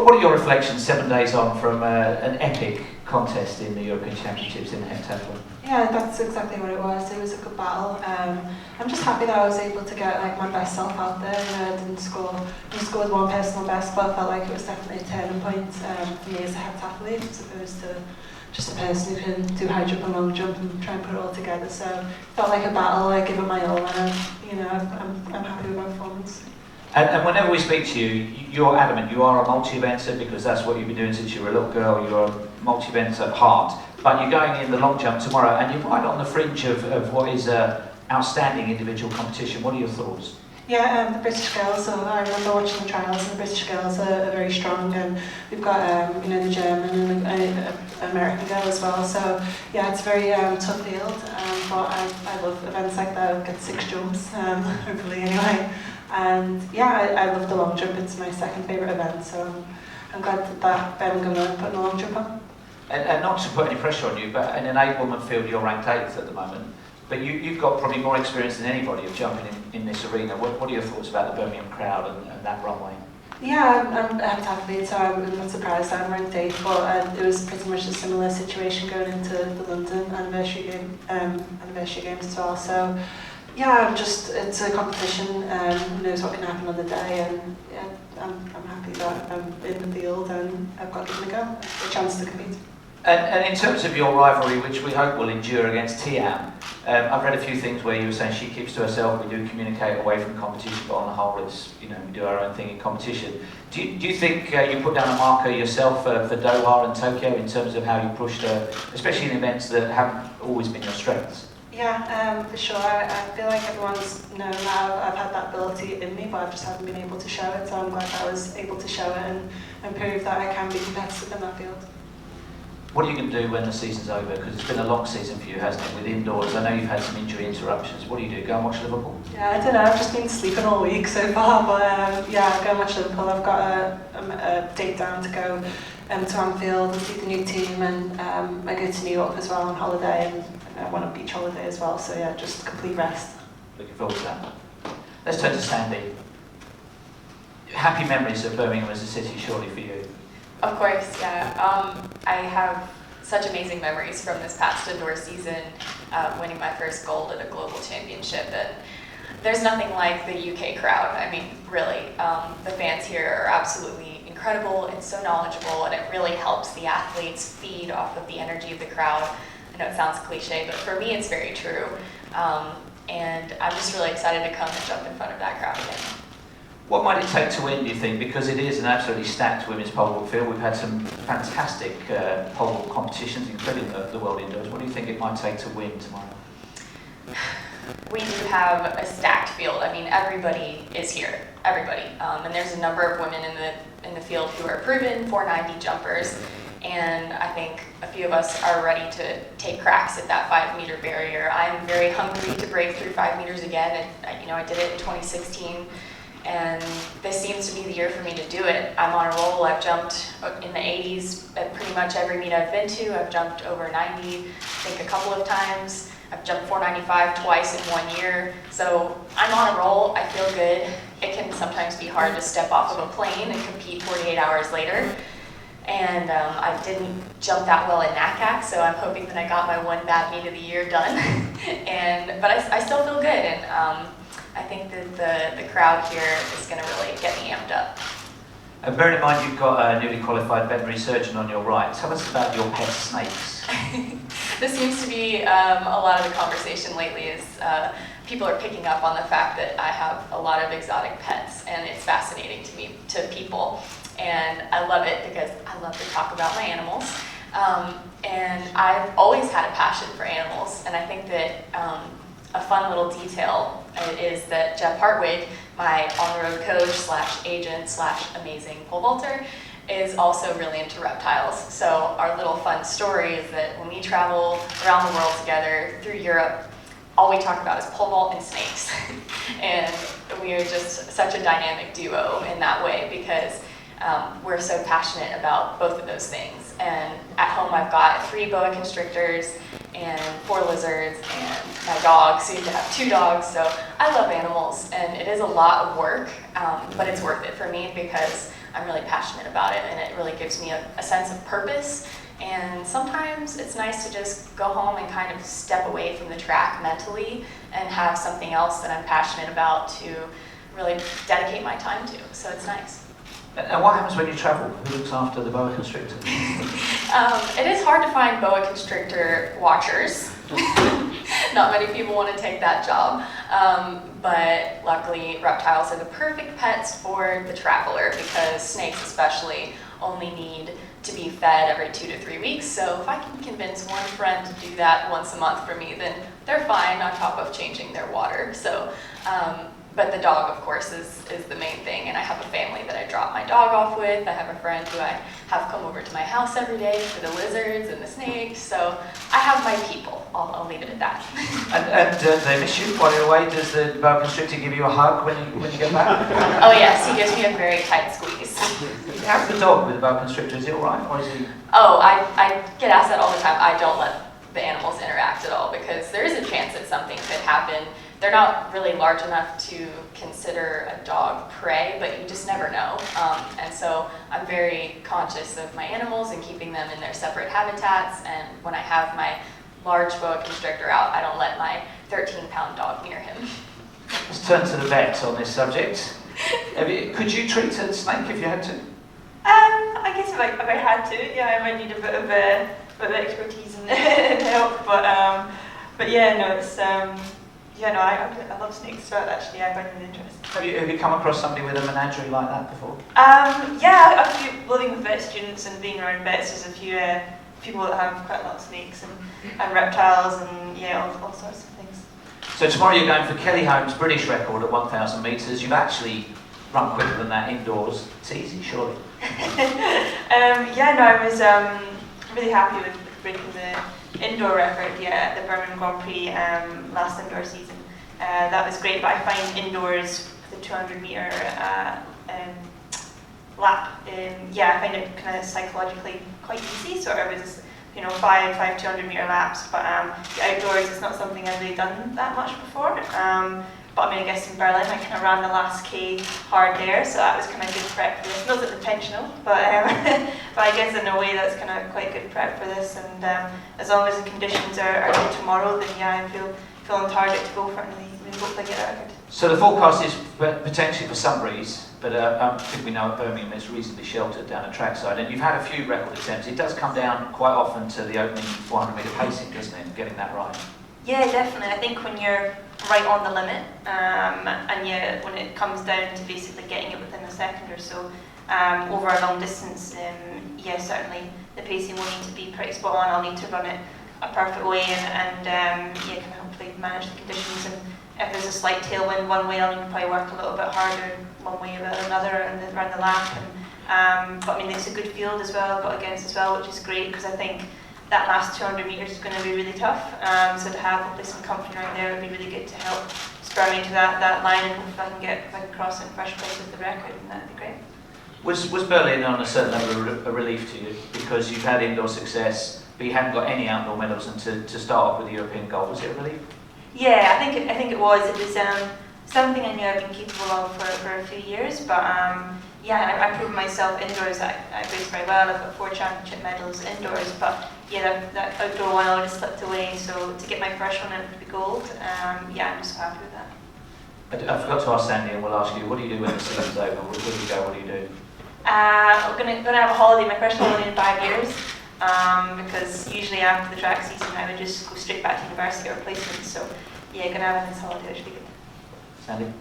What are your reflections 7 days on from an epic contest in the European Championships in the heptathlon? Yeah, that's exactly what it was. It was a good battle. I'm just happy that I was able to get like my best self out there. I didn't score one personal best, but I felt like it was definitely a turning point for me as a heptathlete, as opposed to just a person who can do high jump and long jump and try and put it all together. So it felt like a battle. I give it my all, and I'm happy with my performance. And whenever we speak to you, you're adamant you are a multi-eventer because that's what you've been doing since you were a little girl. You're a multi-eventer at heart, but you're going in the long jump tomorrow, and you're right on the fringe of what is an outstanding individual competition. What are your thoughts? Yeah, the British girls. So I remember watching the trials, and the British girls are very strong, and we've got the German and the American girl as well. So yeah, it's a very tough field. But I love events like that. I've got 6 jumps, hopefully anyway. And yeah, I love the long jump. It's my second favourite event, so I'm glad that Birmingham are putting the long jump on. And not to put any pressure on you, but in an 8-woman field, you're ranked 8th at the moment. But you've got probably more experience than anybody of jumping in this arena. What are your thoughts about the Birmingham crowd and that runway? Yeah, I'm a heptathlete, so I'm not surprised I'm ranked 8th, but it was pretty much a similar situation going into the London anniversary games as well. So yeah, it's a competition, who knows what can happen on the day, and yeah, I'm happy that I'm in the field and I've got given a chance to compete. And in terms of your rivalry, which we hope will endure against Tiam, I've read a few things where you were saying she keeps to herself, we do communicate away from competition, but on the whole it's, we do our own thing in competition. Do you think you put down a marker yourself for Doha and Tokyo in terms of how you pushed her, especially in events that haven't always been your strengths? Yeah, for sure. I feel like everyone's known that I've had that ability in me, but I just haven't been able to show it. So I'm glad that I was able to show it and prove that I can be competitive in that field. What are you going to do when the season's over? Because it's been a long season for you, hasn't it, with indoors? I know you've had some injury interruptions. What do you do? Go and watch Liverpool? Yeah, I don't know. I've just been sleeping all week so far, but yeah, I'll go and watch Liverpool. I've got a date down to go to Anfield and see the new team, and I go to New York as well on holiday, and I want a beach holiday as well, so yeah, just complete rest. Looking forward to that. Let's turn to Sandi. Happy memories of Birmingham as a city, surely, for you? Of course, yeah. I have such amazing memories from this past indoor season, winning my first gold at a global championship, and there's nothing like the UK crowd. I mean, really, the fans here are absolutely incredible and so knowledgeable, and it really helps the athletes feed off of the energy of the crowd. I know it sounds cliche, but for me it's very true. And I'm just really excited to come and jump in front of that crowd again. What might it take to win, do you think? Because it is an absolutely stacked women's pole vault field. We've had some fantastic pole vault competitions, including the World Indoors. What do you think it might take to win tomorrow? We do have a stacked field. I mean, everybody is here, everybody. And there's a number of women in the field who are proven 490 jumpers. And I think a few of us are ready to take cracks at that 5-meter barrier. I'm very hungry to break through 5 meters again, and I did it in 2016, and this seems to be the year for me to do it. I'm on a roll. I've jumped in the 80s at pretty much every meet I've been to. I've jumped over 90, I think a couple of times. I've jumped 495 twice in 1 year, so I'm on a roll. I feel good. It can sometimes be hard to step off of a plane and compete 48 hours later. And I didn't jump that well in NACAC, so I'm hoping that I got my one bad meet of the year done. But I still feel good, and I think that the crowd here is going to really get me amped up. And bear in mind you've got a newly qualified veterinary surgeon on your right. Tell us about your pet snakes. This seems to be a lot of the conversation lately is people are picking up on the fact that I have a lot of exotic pets, and it's fascinating to people. And I love it because I love to talk about my animals. And I've always had a passion for animals, and I think that a fun little detail is that Jeff Hartwig, my on-the-road coach / agent / amazing pole vaulter, is also really into reptiles. So our little fun story is that when we travel around the world together through Europe, all we talk about is pole vault and snakes. And we are just such a dynamic duo in that way because we're so passionate about both of those things. And at home I've got 3 boa constrictors and 4 lizards and my dog, soon to have 2 dogs. So I love animals, and it is a lot of work, but it's worth it for me because I'm really passionate about it, and it really gives me a sense of purpose. And sometimes it's nice to just go home and kind of step away from the track mentally and have something else that I'm passionate about to really dedicate my time to. So it's nice. And what happens when you travel? Who looks after the boa constrictor? It is hard to find boa constrictor watchers. Not many people want to take that job, but luckily reptiles are the perfect pets for the traveler, because snakes especially only need to be fed every 2 to 3 weeks. So if I can convince one friend to do that once a month for me, then they're fine, on top of changing their water. So, but the dog, of course, is the main thing. And I have a family that I drop my dog off with. I have a friend who I have come over to my house every day for the lizards and the snakes. So I have my people. I'll leave it at that. And they miss you while you're away? Does the boa constrictor give you a hug when you get back? Oh yes, he gives me a very tight squeeze. How's the dog with the boa constrictor? Is he all right, or is he? Oh, I get asked that all the time. I don't let the animals interact at all, because there is a chance that something could happen. They're not really large enough to consider a dog prey, but you just never know. And so I'm very conscious of my animals and keeping them in their separate habitats. And when I have my large boa constrictor out, I don't let my 13-pound dog near him. Let's turn to the vet on this subject. Could you treat a snake if you had to? I guess if I had to, yeah, I might need a bit of expertise and help. But yeah, no, it's I love snakes as well. Actually, I find them interesting. Have you come across somebody with a menagerie like that before? Yeah, a few living with vet students and being around vets. There's a few people that have quite a lot of snakes and reptiles and all sorts of things. So tomorrow you're going for Kelly Holmes' British record at 1,000 metres. You've actually run quicker than that indoors. It's easy, surely. I was really happy with breaking the indoor record at the Birmingham Grand Prix last indoor season. That was great, but I find indoors, the 200-metre lap, I find it kind of psychologically quite easy. So I was, five 200-metre laps, but the outdoors is not something I've really done that much before. But I guess in Berlin I kind of ran the last K hard there, so that was kind of good prep for this. Not intentional, but but I guess in a way that's kind of quite good prep for this. And as long as the conditions are good tomorrow, then I feel on target to go for it and hopefully get a record. So the forecast is potentially for some breeze, but I think we know at Birmingham it's reasonably sheltered down a trackside. And you've had a few record attempts. It does come down quite often to the opening 400-metre pacing, doesn't it? Getting that right. Yeah, definitely. I think when you're right on the limit, when it comes down to basically getting it within a second or so, over a long distance, certainly the pacing will need to be pretty spot on. I'll need to run it a perfect way and kind of hopefully manage the conditions. And if there's a slight tailwind one way, I'll need to probably work a little bit harder one way or another and then run the lap. But it's a good field as well. I've got against as well, which is great, because I think that last 200 metres is going to be really tough. So to have hopefully some company right there would be really good to help spur me to that line, and hopefully if I can cross it in first place with the record, then that'd be great. Was Berlin on a certain level a relief to you, because you've had indoor success, but you hadn't got any outdoor medals, and to start off with the European gold, was it a relief? Yeah, I think it was. It was something I knew I'd been capable of for a few years, but I proved myself indoors. I raced very well. I've got 4 championship medals indoors, but that outdoor one I just slipped away. So to get my first one, it would be gold. I'm just so happy with that. I forgot to ask Sandi, and we'll ask you, what do you do when the season's over? Where do you go? What do you do? I'm gonna have a holiday, my first holiday in 5 years, because usually after the track season I would just go straight back to university or placement. So gonna have a nice holiday, which will be good. Sandi?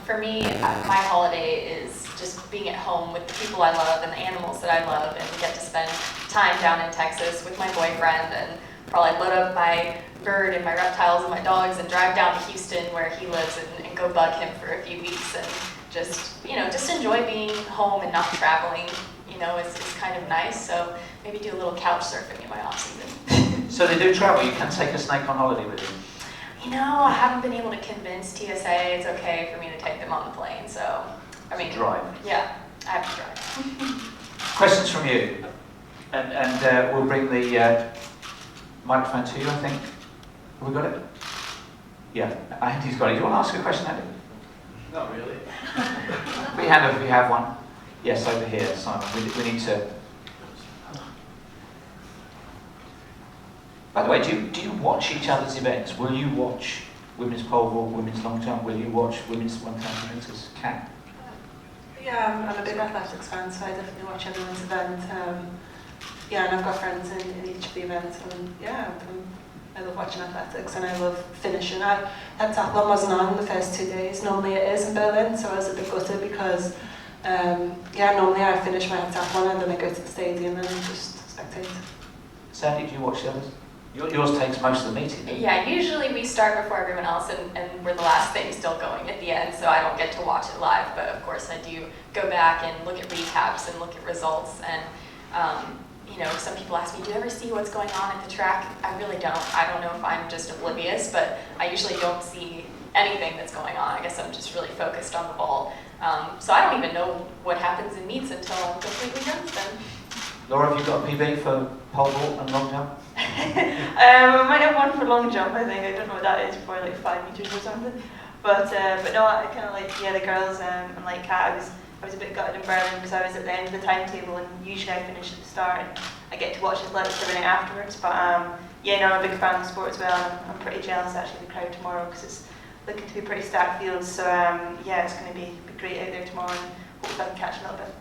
For me, my holiday is just being at home with the people I love and the animals that I love, and get to spend time down in Texas with my boyfriend, and probably load up my bird and my reptiles and my dogs and drive down to Houston where he lives and go bug him for a few weeks, and just enjoy being home and not traveling. Is kind of nice. So maybe do a little couch surfing in my off season. So they do travel. You can take a snake on holiday with you. I haven't been able to convince TSA it's okay for me to take them on the plane. So drive. Yeah, I have to drive. Questions from you, and we'll bring the microphone to you. I think. Have we got it? Yeah, Andy's got it. Do you want to ask a question, Andy? Not really. We have one. Yes, over here, Simon. We need to. By the way, do you watch each other's events? Will you watch women's pole vault, women's long jump? Will you watch women's 1,000 metres? Kat? Yeah, I'm a big athletics fan, so I definitely watch everyone's event. Yeah, and I've got friends in each of the events, and yeah, I love watching athletics and I love finishing. Heptathlon wasn't on the first 2 days. Normally it is in Berlin, so I was a bit gutted because yeah, normally I finish my heptathlon and then I go to the stadium and just spectate. Sandi, do you watch the others? Yours takes most of the meeting. Yeah, usually we start before everyone else and we're the last thing still going at the end, so I don't get to watch it live, but of course I do go back and look at recaps and look at results. And you know, some people ask me, do you ever see what's going on at the track? I really don't. I don't know if I'm just oblivious, but I usually don't see anything that's going on. I guess I'm just really focused on the ball. So I don't even know what happens in meets until I'm completely done with them. Laura, have you got a PB for pole vault and long jump? I might have one for long jump, I think. I don't know what that is, for like 5 meters or something. But no, I kind of like, yeah, the girls and like Kat, I was a bit gutted in Berlin because I was at the end of the timetable and usually I finish at the start and I get to watch athletics every night afterwards. But yeah, no, I'm a big fan of the sport as well, and I'm pretty jealous actually of the crowd tomorrow because it's looking to be pretty stacked fields. So yeah, it's going to be great out there tomorrow and hopefully I can catch a little bit.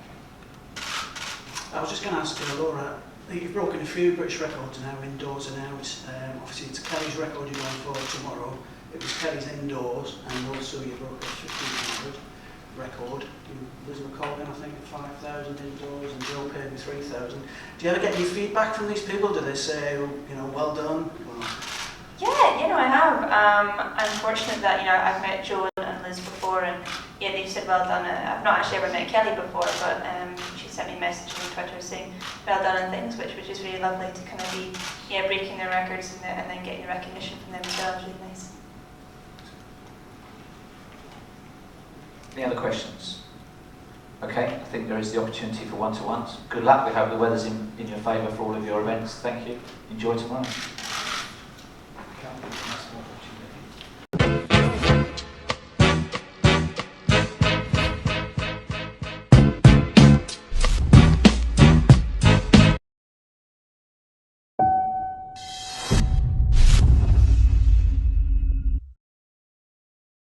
I was just going to ask you, Laura, you've broken a few British records now, indoors and out. Obviously it's Kelly's record you're going for tomorrow. It was Kelly's indoors, and also you broke a 1,500 record. Liz McColgan, I think, 5,000 indoors, and Joe Payne 3,000. Do you ever get any feedback from these people? Do they say, you know, well done? Well, yeah, you know, I have. I'm fortunate that, you know, I've met Joe and Liz before, and yeah, they've said well done. I've not actually ever met Kelly before, but she sent me a message on Twitter saying well done and things, which is really lovely to kind of be, yeah, breaking their records and then getting recognition from them as well. It's really nice. Any other questions? Okay, I think there is the opportunity for one-to-ones. Good luck. We hope the weather's in your favour for all of your events. Thank you. Enjoy tomorrow.